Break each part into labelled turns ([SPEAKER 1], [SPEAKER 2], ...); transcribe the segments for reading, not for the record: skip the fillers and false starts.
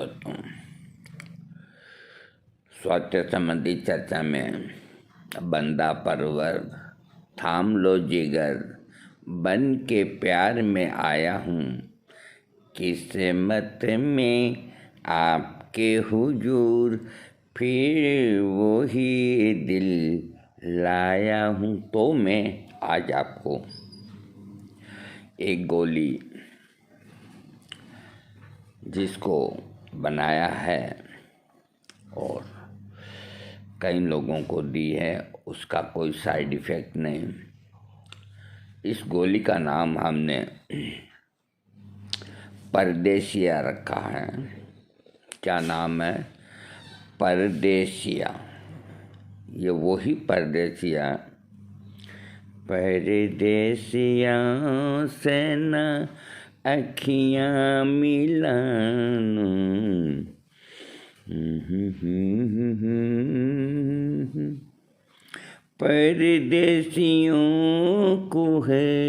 [SPEAKER 1] करता हूँ। स्वास्थ्य संबंधी चर्चा में बंदा परवर थाम लो जिगर बन के प्यार में आया हूँ, किस्मत में आपके हुजूर फिर वो ही दिल लाया हूँ। तो मैं आज आपको एक गोली जिसको बनाया है और कई लोगों को दी है, उसका कोई साइड इफ़ेक्ट नहीं। इस गोली का नाम हमने परदेसिया रखा है। क्या नाम है? परदेसिया। ये वही परदेसिया, परदेसिया से न अखियाँ मिलानू, परदेसियों को है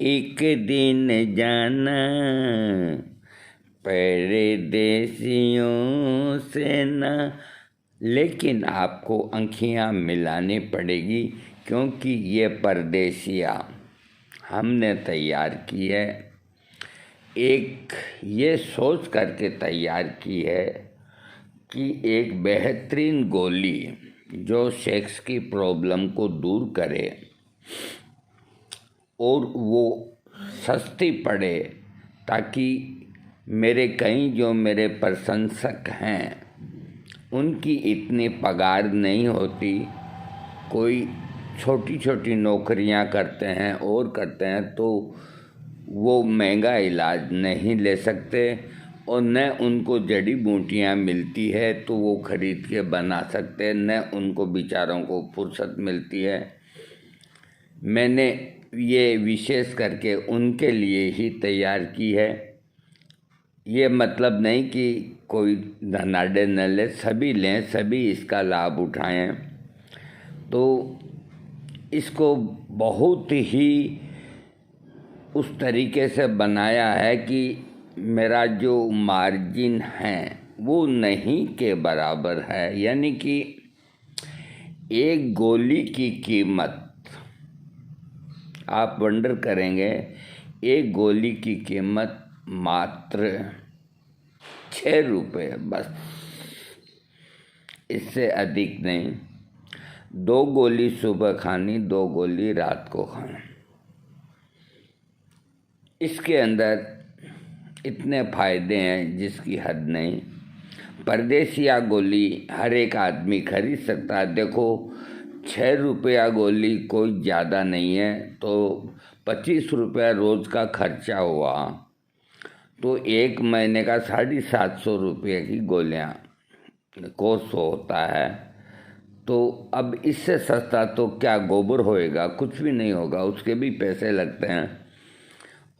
[SPEAKER 1] एक दिन जाना, परदेसियों से न, लेकिन आपको आँखियाँ मिलानी पड़ेगी क्योंकि ये परदेसिया हमने तैयार की है। एक ये सोच करके तैयार की है कि एक बेहतरीन गोली जो सेक्स की प्रॉब्लम को दूर करे और वो सस्ती पड़े, ताकि मेरे प्रशंसक हैं उनकी इतनी पगार नहीं होती। कोई छोटी छोटी नौकरियां करते हैं तो वो महंगा इलाज नहीं ले सकते और न उनको जड़ी बूटियाँ मिलती है तो वो खरीद के बना सकते, न उनको बेचारों को फुर्सत मिलती है। मैंने ये विशेष करके उनके लिए ही तैयार की है। ये मतलब नहीं कि कोई धनाढ़ न ले, सभी लें, सभी इसका लाभ उठाएं। तो इसको बहुत ही उस तरीके से बनाया है कि मेरा जो मार्जिन है वो नहीं के बराबर है। यानी कि एक गोली की कीमत, आप वंडर करेंगे, एक गोली की कीमत मात्र 6 रुपये, बस, इससे अधिक नहीं। 2 गोली सुबह खानी, 2 गोली रात को खाना। इसके अंदर इतने फ़ायदे हैं जिसकी हद नहीं। परदेसिया गोली हर एक आदमी खरीद सकता है। देखो, 6 रुपया गोली कोई ज़्यादा नहीं है, तो 25 रुपया रोज़ का खर्चा हुआ तो 1 महीने का 750 रुपये की गोलियाँ कोर्स होता है। तो अब इससे सस्ता तो क्या गोबर होएगा? कुछ भी नहीं होगा, उसके भी पैसे लगते हैं।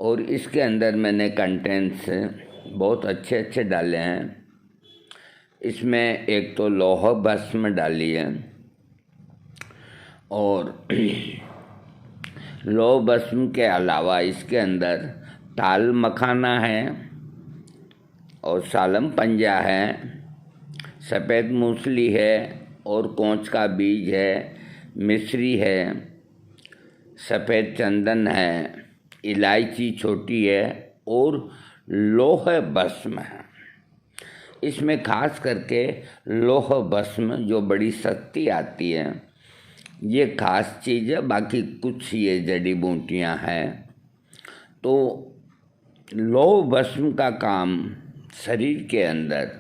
[SPEAKER 1] और इसके अंदर मैंने कंटेंट्स बहुत अच्छे अच्छे डाले हैं। इसमें एक तो लौह भस्म डाली है और लौह भस्म के अलावा इसके अंदर ताल मखाना है और सालम पंजा है, सफ़ेद मूसली है और कोंच का बीज है, मिश्री है, सफ़ेद चंदन है, इलायची छोटी है और लौह भस्म है। इसमें खास करके लौह भस्म जो बड़ी सस्ती आती है, ये खास चीज़ है। बाकी कुछ ये जड़ी बूटियाँ हैं। तो लौह भस्म का काम शरीर के अंदर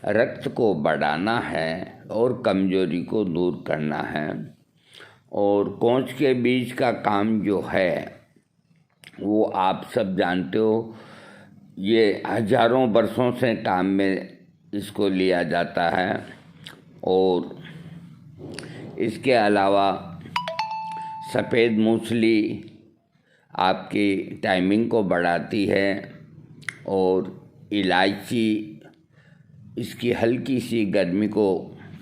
[SPEAKER 1] रक्त को बढ़ाना है और कमजोरी को दूर करना है। और कोंच के बीज का काम जो है वो आप सब जानते हो, ये हजारों वर्षों से काम में इसको लिया जाता है। और इसके अलावा सफ़ेद मूसली आपकी टाइमिंग को बढ़ाती है और इलायची इसकी हल्की सी गर्मी को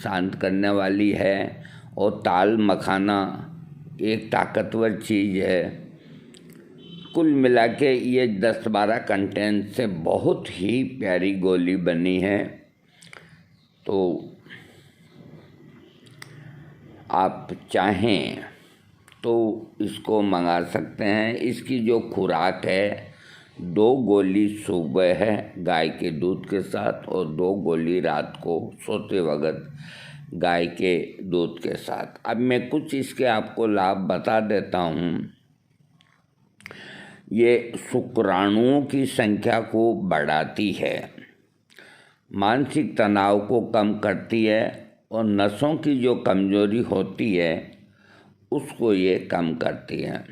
[SPEAKER 1] शांत करने वाली है और ताल मखाना एक ताकतवर चीज़ है। कुल मिला के ये 10-12 कंटेंट से बहुत ही प्यारी गोली बनी है। तो आप चाहें तो इसको मंगा सकते हैं। इसकी जो खुराक है, 2 गोली सुबह है गाय के दूध के साथ और 2 गोली रात को सोते वक्त गाय के दूध के साथ। अब मैं कुछ इसके आपको लाभ बता देता हूँ। ये शुक्राणुओं की संख्या को बढ़ाती है, मानसिक तनाव को कम करती है और नसों की जो कमजोरी होती है उसको ये कम करती है।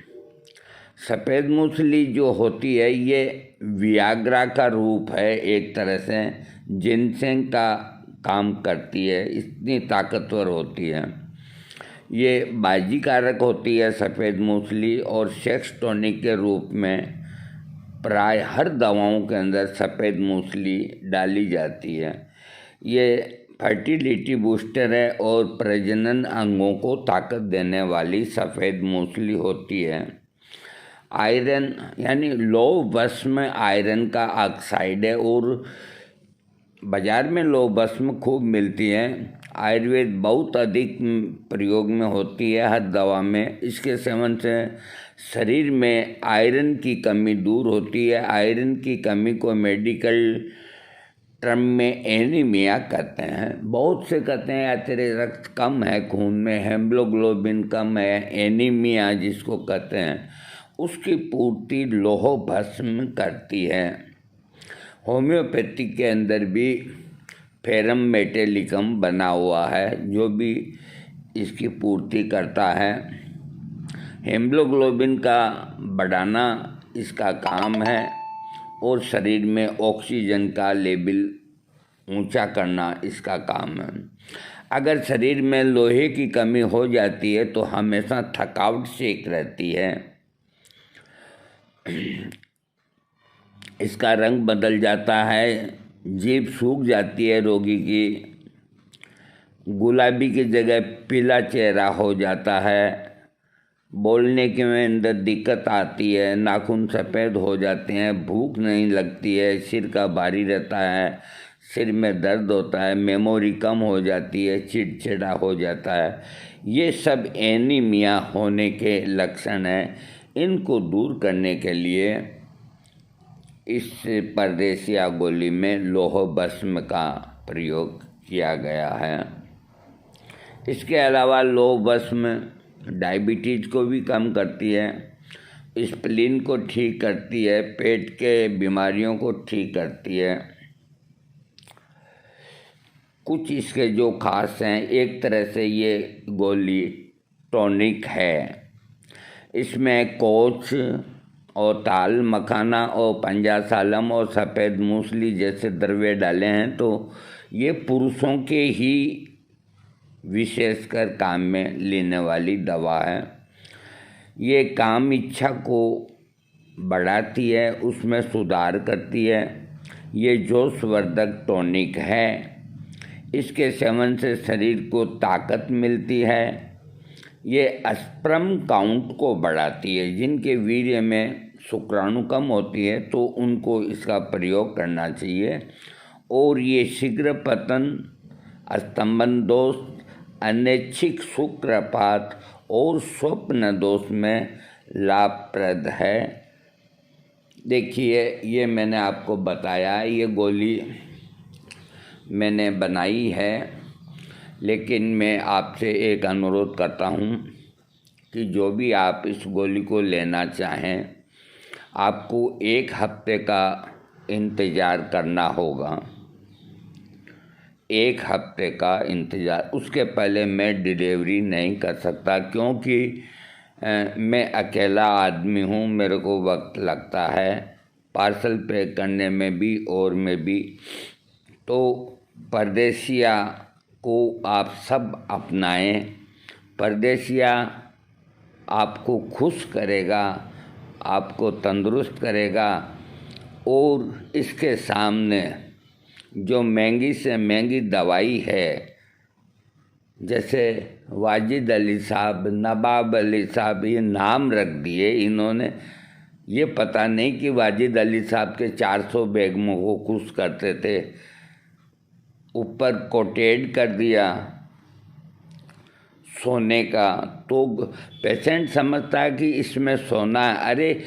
[SPEAKER 1] सफ़ेद मूसली जो होती है ये वियाग्रा का रूप है, एक तरह से जिनसेंग का काम करती है, इतनी ताकतवर होती है। ये बाजीकारक होती है सफ़ेद मूसली और सेक्स टॉनिक के रूप में प्राय हर दवाओं के अंदर सफ़ेद मूसली डाली जाती है। ये फर्टिलिटी बूस्टर है और प्रजनन अंगों को ताकत देने वाली सफ़ेद मूसली होती है। आयरन यानी लो भस्म आयरन का ऑक्साइड है और बाज़ार में लो भस्म खूब मिलती है। आयुर्वेद बहुत अधिक प्रयोग में होती है हर दवा में। इसके सेवन से शरीर में आयरन की कमी दूर होती है। आयरन की कमी को मेडिकल टर्म में एनीमिया कहते हैं। बहुत से कहते हैं या तेरे रक्त कम है, खून में हेमोग्लोबिन कम है, एनीमिया जिसको कहते हैं, उसकी पूर्ति लोह भस्म करती है। होम्योपैथी के अंदर भी फेरम मेटेलिकम बना हुआ है जो भी इसकी पूर्ति करता है। हेमोग्लोबिन का बढ़ाना इसका काम है और शरीर में ऑक्सीजन का लेवल ऊंचा करना इसका काम है। अगर शरीर में लोहे की कमी हो जाती है तो हमेशा थकावट से रहती है। इसका रंग बदल जाता है, जीभ सूख जाती है रोगी की, गुलाबी की जगह पीला चेहरा हो जाता है, बोलने के में अंदर दिक्कत आती है, नाखून सफ़ेद हो जाते हैं, भूख नहीं लगती है, सिर का भारी रहता है, सिर में दर्द होता है, मेमोरी कम हो जाती है, चिड़चिड़ा हो जाता है। ये सब एनीमिया होने के लक्षण हैं। इनको दूर करने के लिए इस परदेसिया गोली में लोह भस्म का प्रयोग किया गया है। इसके अलावा लोह भस्म डायबिटीज़ को भी कम करती है, स्प्लीन को ठीक करती है, पेट के बीमारियों को ठीक करती है। कुछ इसके जो खास हैं, एक तरह से ये गोली टॉनिक है। इसमें कोच और ताल मखाना और पंजासालम और सफ़ेद मूसली जैसे द्रव्य डाले हैं, तो ये पुरुषों के ही विशेषकर काम में लेने वाली दवा है। ये काम इच्छा को बढ़ाती है, उसमें सुधार करती है। ये जोशवर्धक टॉनिक है। इसके सेवन से शरीर को ताकत मिलती है। ये स्पर्म काउंट को बढ़ाती है। जिनके वीर्य में शुक्राणु कम होती है तो उनको इसका प्रयोग करना चाहिए। और ये शीघ्र पतन, स्तंभन दोष, अनैच्छिक शुक्रपात और स्वप्न दोष में लाभप्रद है। देखिए, ये मैंने आपको बताया, ये गोली मैंने बनाई है, लेकिन मैं आपसे एक अनुरोध करता हूँ कि जो भी आप इस गोली को लेना चाहें, आपको 1 हफ्ते का इंतज़ार करना होगा। 1 हफ्ते का इंतज़ार, उसके पहले मैं डिलीवरी नहीं कर सकता, क्योंकि मैं अकेला आदमी हूँ, मेरे को वक्त लगता है पार्सल पे करने में भी और में भी। तो परदेसिया को आप सब अपनाएं। परदेसिया आपको खुश करेगा, आपको तंदुरुस्त करेगा और इसके सामने जो महंगी से महंगी दवाई है, जैसे वाजिद अली साहब, नवाब अली साहब, ये नाम रख दिए इन्होंने, ये पता नहीं कि वाजिद अली साहब के 400 बेगमों को खुश करते थे, ऊपर कोटेड कर दिया सोने का, तो पेशेंट समझता है कि इसमें सोना है। अरे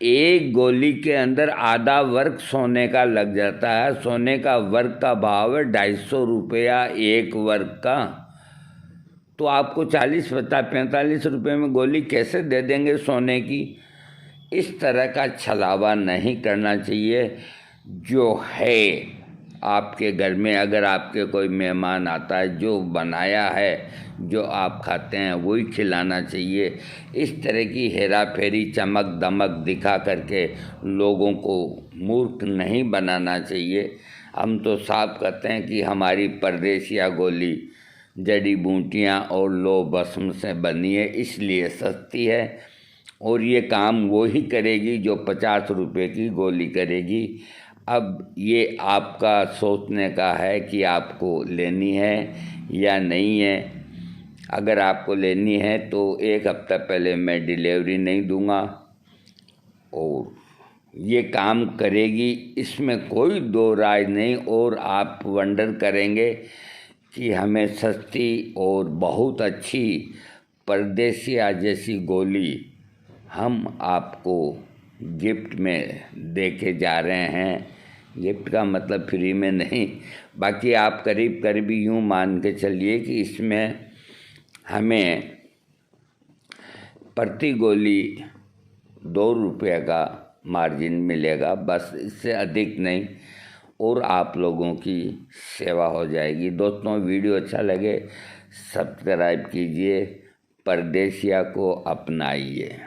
[SPEAKER 1] एक गोली के अंदर आधा वर्क सोने का लग जाता है। सोने का वर्क का भाव है 250 रुपया एक वर्क का, तो आपको 45 रुपये में गोली कैसे दे देंगे सोने की। इस तरह का छलावा नहीं करना चाहिए। जो है आपके घर में अगर आपके कोई मेहमान आता है, जो बनाया है, जो आप खाते हैं वही खिलाना चाहिए। इस तरह की हेरा फेरी चमक दमक दिखा करके लोगों को मूर्ख नहीं बनाना चाहिए। हम तो साफ कहते हैं कि हमारी परदेसिया गोली जड़ी बूटियाँ और लो भस्म से बनी है, इसलिए सस्ती है और ये काम वो ही करेगी जो 50 रुपये की गोली करेगी। अब ये आपका सोचने का है कि आपको लेनी है या नहीं है। अगर आपको लेनी है तो 1 हफ्ता पहले मैं डिलीवरी नहीं दूंगा और ये काम करेगी, इसमें कोई दो राय नहीं। और आप वंडर करेंगे कि हमें सस्ती और बहुत अच्छी परदेसिया जैसी गोली हम आपको गिफ्ट में दे के जा रहे हैं। गिफ्ट का मतलब फ्री में नहीं, बाकी आप करीब करीब यूँ मान के चलिए कि इसमें हमें प्रति गोली 2 रुपये का मार्जिन मिलेगा, बस, इससे अधिक नहीं, और आप लोगों की सेवा हो जाएगी। दोस्तों, वीडियो अच्छा लगे सब्सक्राइब कीजिए, परदेसिया को अपनाइए।